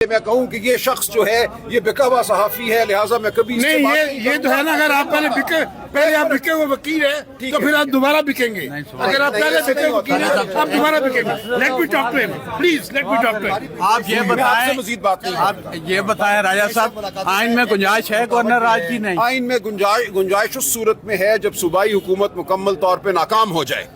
मैं कहूँ कि ये शख्स जो है ये बिका हुआ सहाफी है, लिहाजा मैं कभी नहीं, ये तो है ना, अगर आप पहले आप बिके हुए वकील है तो फिर आप दोबारा बिकेंगे। अगर आप पहले बिके हुए वकील है आप दोबारा बिकेंगे। Let me talk to him please, let me talk to him. आप ये बताएं, मजीद बात नहीं, आप ये बताएं राजा साहब, आइन में गुंजाइश है गवर्नर राज की? नहीं, आइन में गुंजाइश उस सूरत में है जब सूबाई हुकूमत मुकम्मल तौर पर नाकाम हो जाए।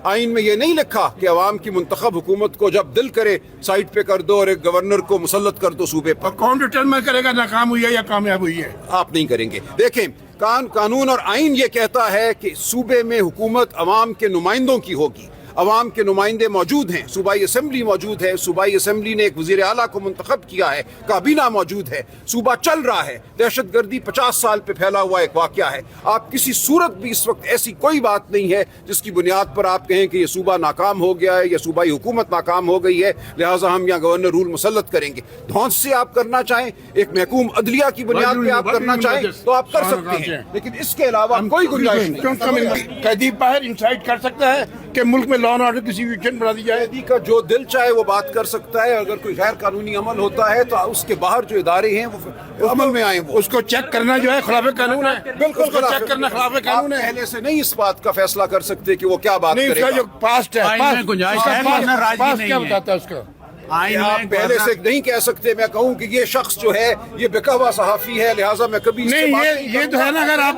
आइन में ये नहीं लिखा कि अवाम की मुंतखब हुकूमत को जब दिल करे साइड पे कर दो और एक गवर्नर को मुसल्लत कर दो सूबे पर। कौन डिटरमाइन करेगा नाकाम हुई है या कामयाब हुई है? आप नहीं करेंगे। देखें, कानून और आइन ये कहता है कि सूबे में हुकूमत अवाम के नुमाइंदों की होगी। अवाम के नुमाइंदे मौजूद हैं, सूबाई असम्बली मौजूद है, सूबाई असम्बली ने एक वज़ीर आला को मुंतखब किया है, काबीना मौजूद है, सूबा चल रहा है। दहशत गर्दी 50 साल पे फैला हुआ एक वाक़या है। आप किसी सूरत भी इस वक्त ऐसी कोई बात नहीं है जिसकी बुनियाद पर आप कहें कि ये सूबा नाकाम हो गया है या सूबाई हुकूमत नाकाम हो गई है, लिहाजा हम यहाँ गवर्नर रूल मुसल्लत करेंगे। धौंस से आप करना चाहें, एक महकूम अदलिया की बुनियाद पर आप करना चाहें तो आप कर सकते हैं, लेकिन इसके अलावा कोई गुंजाइश नहीं। कैदी बाहर इंसाइट कर सकता है कि मुल्क में लॉ एंड ऑर्डर की सिचुएशन बना दी जाए। कैदी का जो दिल चाहे वो बात कर सकता है। अगर कोई गैर कानूनी अमल होता है तो उसके बाहर जो इदारे हैं वो अमल में आए, उसको चेक करना जो है खिलाफ कानून है। बिल्कुल चेक करना खिलाफ कानून है। पहले से नहीं इस बात का फैसला कर सकते कि वो क्या बात नहीं, उसका जो पास्ट है, आइन में गुंजाइश है, गवर्नर राज की पास्ट नहीं क्या है। बताता है उसका? आइन आप में पहले से नहीं कह सकते। मैं कहूँ कि ये शख्स जो है ये बिका हुआ सहाफी है, लिहाजा मैं कभी नहीं, ये तो है ना, अगर आप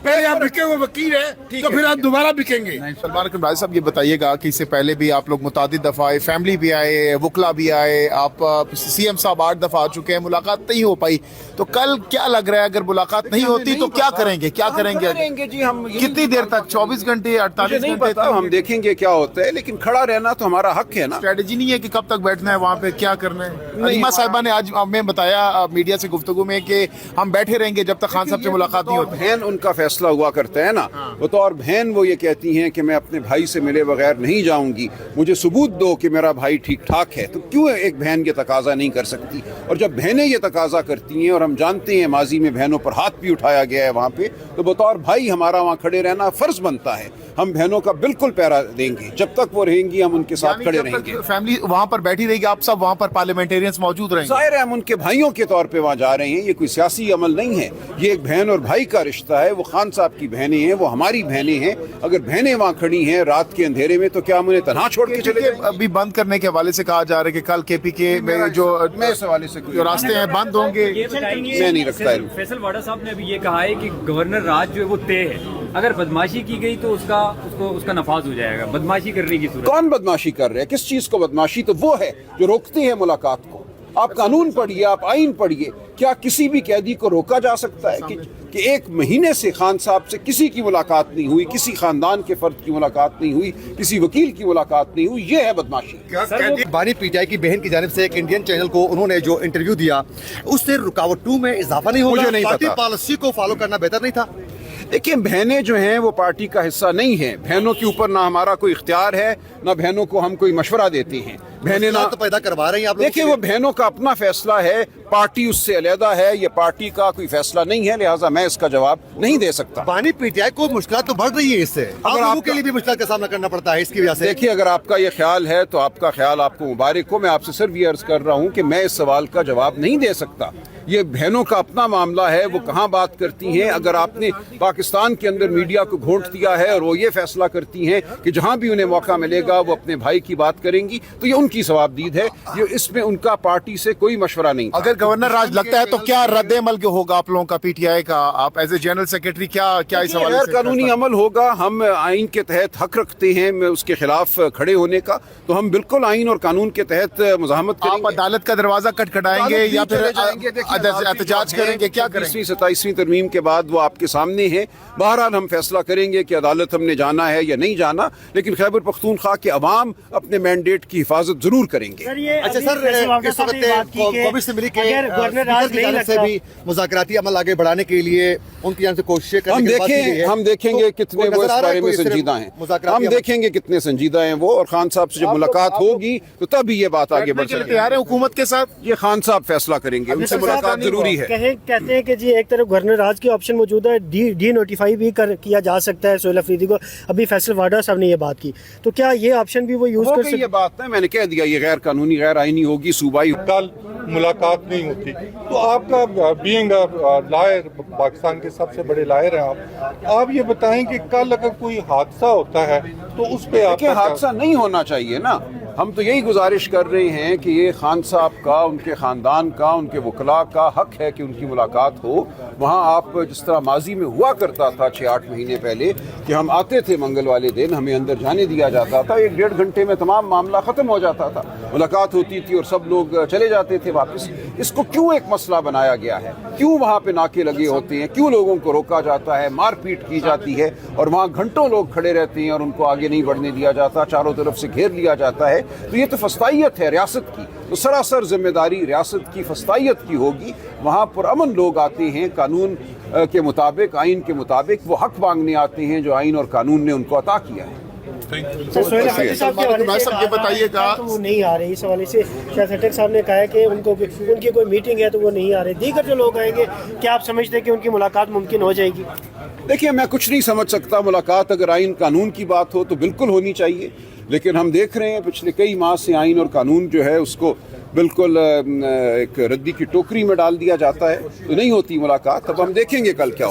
पहले आप बिके हुए वकील है तो फिर आप दोबारा बिकेंगे। सलमान अकरम राज साहब, ये बताइएगा कि इससे पहले भी आप लोग मुतादिद दफ़ा आए, फैमिली भी आए, वकला भी आए, आप सीएम साहब 8 दफ़ा आ चुके हैं, मुलाकात नहीं हो पाई, तो कल क्या लग रहा है अगर मुलाकात नहीं होती तो क्या करेंगे? क्या करेंगे जी? हम कितनी देर तक? 24 घंटे, 48 नहीं घंटे? पता, हम देखेंगे क्या होता है, लेकिन खड़ा रहना तो हमारा हक है ना। स्ट्रेटेजी नहीं है कि कब तक बैठना है वहाँ पे, क्या करना है? अलीमा साहिबा ने आज हमें बताया मीडिया से गुफ्तगू में कि हम बैठे रहेंगे जब तक खान साहब से मुलाकात नहीं होती। बहन उनका फैसला हुआ करता है ना, वो तो और बहन वो ये कहती हैं कि मैं अपने भाई से मिले बगैर नहीं जाऊंगी, मुझे सबूत दो कि मेरा भाई ठीक ठाक है। तो क्यों एक बहन ये तकाजा नहीं कर सकती? और जब बहनें ये तकाजा करती हैं, और हम जानते हैं माजी में बहनों पर हाथ भी उठाया गया है वहाँ पे, तो बतौर भाई हमारा वहाँ खड़े रहना फर्ज बनता है। हम बहनों का बिल्कुल पैरा देंगे, जब तक वो रहेंगी हम उनके साथ खड़े रहेंगे। फैमिली वहाँ पर बैठी रहेगी, आप सब वहाँ पर पार्लियामेंटेरियंस मौजूद रहेंगे? जाहिर है हम उनके भाइयों के तौर पे वहाँ जा रहे हैं, ये कोई सियासी अमल नहीं है, ये एक बहन और भाई का रिश्ता है। वो खान साहब की बहनें हैं, वो हमारी बहनें हैं। अगर बहनें वहाँ खड़ी हैं रात के अंधेरे में तो क्या हम उन्हें तनहा छोड़ के चले जाएंगे? अभी बंद करने के हवाले से कहा जा रहा है कि कल केपीके में जो इस हवाले से जो रास्ते हैं बंद होंगे। मैं नहीं रखता है। फैसल वाडा साहब ने अभी ये कहा है कि गवर्नर राज जो है वो तय है, अगर बदमाशी की गई तो उसका नफाज हो जाएगा। बदमाशी करने की सूरत। कौन बदमाशी कर रहे हैं? किस चीज को बदमाशी? तो वो है जो रोकते हैं मुलाकात को। आप कानून पढ़िए, आप आइन पढ़िए। क्या किसी भी कैदी को रोका जा सकता है कि 1 महीने से खान साहब से किसी की मुलाकात नहीं हुई, किसी खानदान के फर्द की मुलाकात नहीं हुई, किसी वकील की मुलाकात नहीं हुई? ये है बदमाशी। बानी पीटीआई की बहन की जानिब से एक इंडियन चैनल को उन्होंने जो इंटरव्यू दिया, उससे रुकावट 2 में इजाफा नहीं होगा? मुझे नहीं पार्टी पता। पॉलिसी को फॉलो करना बेहतर नहीं था? देखिए, बहनें जो हैं वो पार्टी का हिस्सा नहीं है। बहनों के ऊपर ना हमारा कोई इख्तियार है, ना बहनों को हम कोई मशवरा देते हैं। बहनें ना तो पैदा करवा रही हैं आप लोग। देखिए, वो बहनों का अपना फैसला है, पार्टी उससे अलहदा है, ये पार्टी का कोई फैसला नहीं है, लिहाजा मैं इसका जवाब नहीं दे सकता। बानी पीटीआई को मुश्किल तो बढ़ रही है इससे, आप लोगों के लिए भी मुश्किल का सामना करना पड़ता है इसकी वजह से। देखिए, अगर आपका ये ख्याल है तो आपका ख्याल आपको मुबारक हो। मैं आपसे सिर्फ ये अर्ज कर रहा हूँ कि मैं इस सवाल का जवाब नहीं दे सकता। ये बहनों का अपना मामला है, वो कहाँ बात करती हैं। अगर आपने पाकिस्तान के अंदर मीडिया को घोंट दिया है और वो ये फैसला करती हैं कि जहाँ भी उन्हें मौका मिलेगा वो अपने भाई की बात करेंगी, तो ये उनकी सवाबदीद है। ये इसमें उनका पार्टी से कोई मशवरा नहीं था। अगर गवर्नर राज लगता है तो क्या रद्द अमल होगा आप लोगों का, पीटीआई का? आप एज ए जनरल सेक्रेटरी क्या इस हवाले से? कानूनी अमल होगा। हम आइन के तहत हक रखते हैं उसके खिलाफ खड़े होने का, तो हम बिल्कुल आइन और कानून के तहत मुज़ाहमत करेंगे। आप अदालत का दरवाजा खटखटाएंगे या फिर एहतजाज करेंगे? क्या करेंगे? 27वीं तरमीम के बाद वो आपके सामने है। बहरहाल हम फैसला करेंगे कि अदालत हमने जाना है या नहीं जाना, लेकिन खैबर पख्तूनख्वा के अवाम अपने मैंडेट की हिफाजत जरूर करेंगे। अच्छा सर, इस वक्त कॉबी से मिली कि खैर, गवर्नर राज स्पीकर की नहीं जानिब से लगता। भी मुज़ाकराती अमल आगे बढ़ाने के लिए उनकी जानिब से कोशिशें करने की बात की गई है। हम देखेंगे तो कितने कोई वो इस नजर आ रहा है बारे में कोई सिर्फ संजीदा हैं। मुज़ाकराती हम अमल? देखेंगे कितने संजीदा हैं वो, और खान साहब से जब मुलाकात होगी तो तभी ये बात आगे बढ़ सकती तैयार है हुकूमत के साथ? ये खान साहब फैसला करेंगे, उनसे मुलाकात जरूरी है। कहते हैं कि जी एक तरफ गवर्नर राज की ऑप्शन मौजूद है, डी नोटिफाई भी किया जा सकता है सोहेल अफरीदी को। अभी फैसल वाडा साहब ने ये बात की, तो क्या ये ऑप्शन भी वो यूज हो कर गई सकते ये बात है, मैंने कह दिया ये गैर कानूनी गैर आईनी होगी। सूबाई कल मुलाकात नहीं होती तो आपका बीइंग लायर, पाकिस्तान के सबसे बड़े लायर हैं आप ये बताएं कि कल अगर कोई हादसा होता है तो उस पे देखिए, हादसा नहीं होना चाहिए ना। हम तो यही गुजारिश कर रहे हैं कि ये खान साहब का, उनके ख़ानदान का, उनके वकला का हक है कि उनकी मुलाकात हो। वहाँ आप जिस तरह माजी में हुआ करता था 6-8 महीने पहले कि हम आते थे मंगल वाले दिन, हमें अंदर जाने दिया जाता था, 1-1.5 घंटे में तमाम मामला ख़त्म हो जाता था, मुलाकात होती थी और सब लोग चले जाते थे वापस। इसको क्यों एक मसला बनाया गया है? क्यों वहाँ पे नाके लगे होते हैं? क्यों लोगों को रोका जाता है, मारपीट की जाती है और वहाँ घंटों लोग खड़े रहते हैं और उनको आगे नहीं बढ़ने दिया जाता, चारों तरफ से घेर लिया जाता है? तो ये तो फस्तायत है रियासत की, तो सरासर जिम्मेदारी रियासत की फस्तायत की होगी। वहाँ पर अमन लोग आते हैं, कानून के मुताबिक, आइन के मुताबिक वो हक मांगने आते हैं जो आइन और कानून ने उनको अता किया है। सोहेल अफरीदी साहब के हवाले से ये बताइएगा, तो वो नहीं आ रहे। इस हवाले से शाह खट्टर साहब ने कहा है कि उनकी कोई मीटिंग है तो वो नहीं आ रहे। दीगर जो लोग आएंगे, क्या आप समझते हैं कि उनकी मुलाकात मुमकिन हो जाएगी? देखिए, मैं कुछ नहीं समझ सकता। मुलाकात अगर आइन कानून की बात हो तो बिल्कुल होनी चाहिए, लेकिन हम देख रहे हैं पिछले कई माह से आइन और कानून जो है उसको बिल्कुल एक रद्दी की टोकरी में डाल दिया जाता है, तो नहीं होती मुलाकात। अब हम देखेंगे कल क्या होता है।